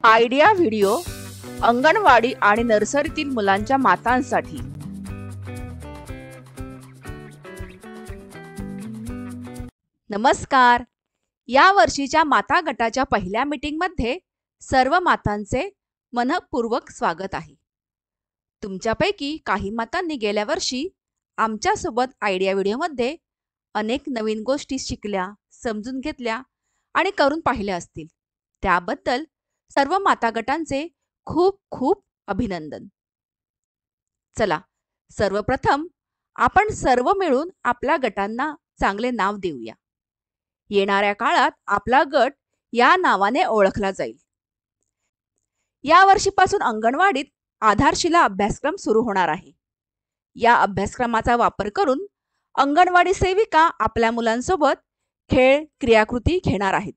Idea video anganwadi आणि नर्सरीतील मुलांच्या मातांसाठी। नमस्कार। या वर्षीच्या माता गटाच्या पहिल्या मीटिंग मध्ये सर्व मातांचे मनपूर्वक स्वागत आहे। तुमच्यापैकी काही मातांनी गेल्या वर्षी आमच्या सोबत आयडिया व्हिडिओ मध्ये अनेक नवीन गोष्टी शिकल्या, समजून घेतल्या आणि करून पाहिल्या असतील। त्याबद्दल सर्व माता गटांचे खूप खूप अभिनंदन। चला, सर्वप्रथम आपण सर्व मिळून आपल्या गटांना चांगले नाव देऊया। येणाऱ्या काळात आपला गट या नावाने ओळखला जाईल। या वर्षीपासून अंगणवाडीत आधारशिला अभ्यासक्रम सुरू होणार आहे। या अभ्यासक्रमाचा वापर करून अंगणवाडी सेविका आपल्या मुलांसोबत खेळ, क्रियाकृती घेणार आहेत।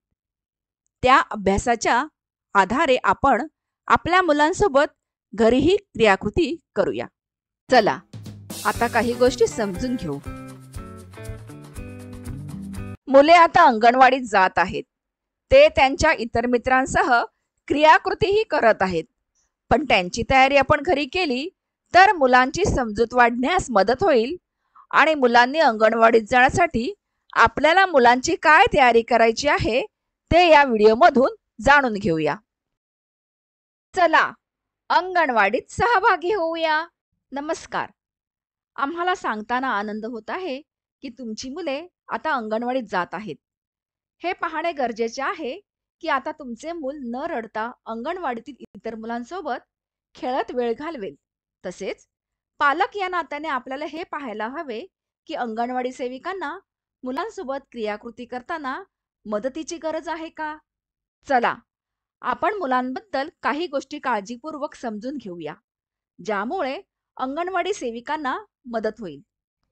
त्या अभ्यासाच्या आधारे आपण आपल्या मुलांसोबत घरीही क्रियाकृती करूया। चला, आता काही गोष्टी समजून घेऊ। मुले आता अंगणवाडीत जात आहेत। ते त्यांच्या इतर मित्रांसह क्रियाकृतीही करत आहेत। पण त्यांची तयारी आपण घरी केली तर मुलांची समजूत वाढण्यास मदत होईल आणि मुलांनी अंगणवाडीत जाण्यासाठी आपल्याला मुलांची काय तयारी करायची आहे ते या व्हिडिओमधून जाणून घेऊया। चला, अंगणवाडीत सहभागी होऊया। नमस्कार। आम्हाला सांगताना आनंद होत आहे की तुमची मुले आता अंगणवाडीत जात आहेत। हे पाहणे गरजेचे आहे की आता तुमचे मूल न रडता अंगणवाडीतील इतर मुलांसोबत खेळत वेळ घालवेल। तसेच पालक या नात्याने आपल्याला हे पाहायला हवे की अंगणवाडी सेविकांना मुलांसोबत क्रियाकृती करताना मदतीची गरज आहे का। चला, आपण मुलांबद्दल काही गोष्टी काळजीपूर्वक समजून घेऊया, ज्यामुळे अंगणवाडी सेविकांना मदत होईल।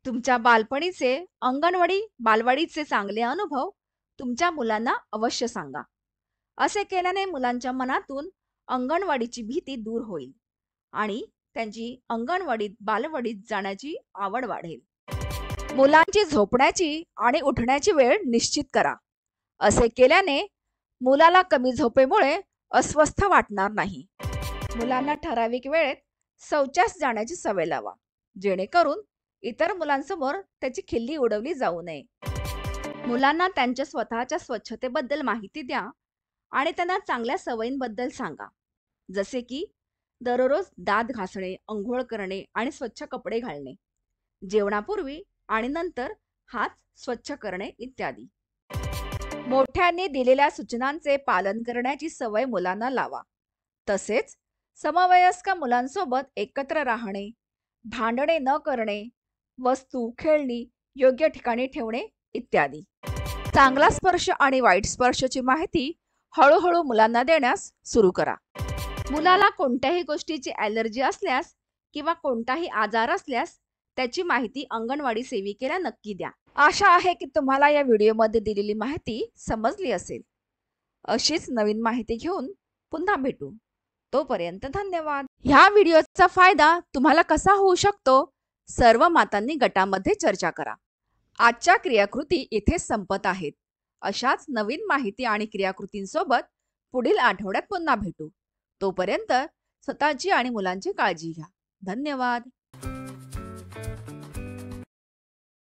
तुमच्या बालपणीचे बालवाडीचे चांगले अनुभव तुमच्या मुलांना अवश्य सांगा। असे केल्याने मुलांच्या मनातून अंगणवाडीची भीती दूर होईल आणि त्यांची बालवाडीत जाण्याची आवड वाढेल। मुलांची झोपण्याची आणि उठण्याची वेळ निश्चित करा। असे केल्याने मुलाला कमी झोपेमुळे अस्वस्थ वाटणार नाही। मुलांना ठराविक वेळेत शौचास जाण्याची सवय लावा, जेणेकरून इतर मुलांसमोर त्याची खिल्ली उडवली जाऊ नये। मुलांना त्यांच्या स्वतःच्या स्वच्छतेबद्दल माहिती द्या आणि त्यांना चांगल्या सवयींबद्दल सांगा, जसे की दररोज दात घासणे, अंघोळ करणे आणि स्वच्छ कपडे घालणे, जेवणापूर्वी आणि नंतर हात स्वच्छ करणे इत्यादी। मोठ्यांनी दिलेल्या सूचनांचे पालन करण्याची सवय मुलांना लावा। तसेच समवयस्क मुलांसोबत एकत्र राहणे, भांडणे न करणे, वस्तू, खेळणी योग्य ठिकाणी ठेवणे इत्यादी। चांगला स्पर्श आणि वाईट स्पर्शची माहिती हळूहळू मुलांना देण्यास सुरू करा। मुलाला कोणत्याही गोष्टीची ॲलर्जी असल्यास किंवा कोणताही आजार असल्यास त्याची माहिती अंगणवाडी सेविकेला नक्की द्या। आशा आहे की तुम्हाला या व्हिडिओमध्ये दिलेली माहिती समजली असेल। अशीच नवीन माहिती घेऊन पुन्हा भेटू। तोपर्यंत धन्यवाद। ह्या व्हिडिओचा फायदा तुम्हाला कसा होऊ शकतो, सर्व मातांनी गटामध्ये चर्चा करा। आजच्या क्रियाकृती इथे संपत आहेत। अशाच नवीन माहिती आणि क्रियाकृतींसोबत पुढील आठवड्यात पुन्हा भेटू। तोपर्यंत स्वतःची आणि मुलांची काळजी घ्या। धन्यवाद।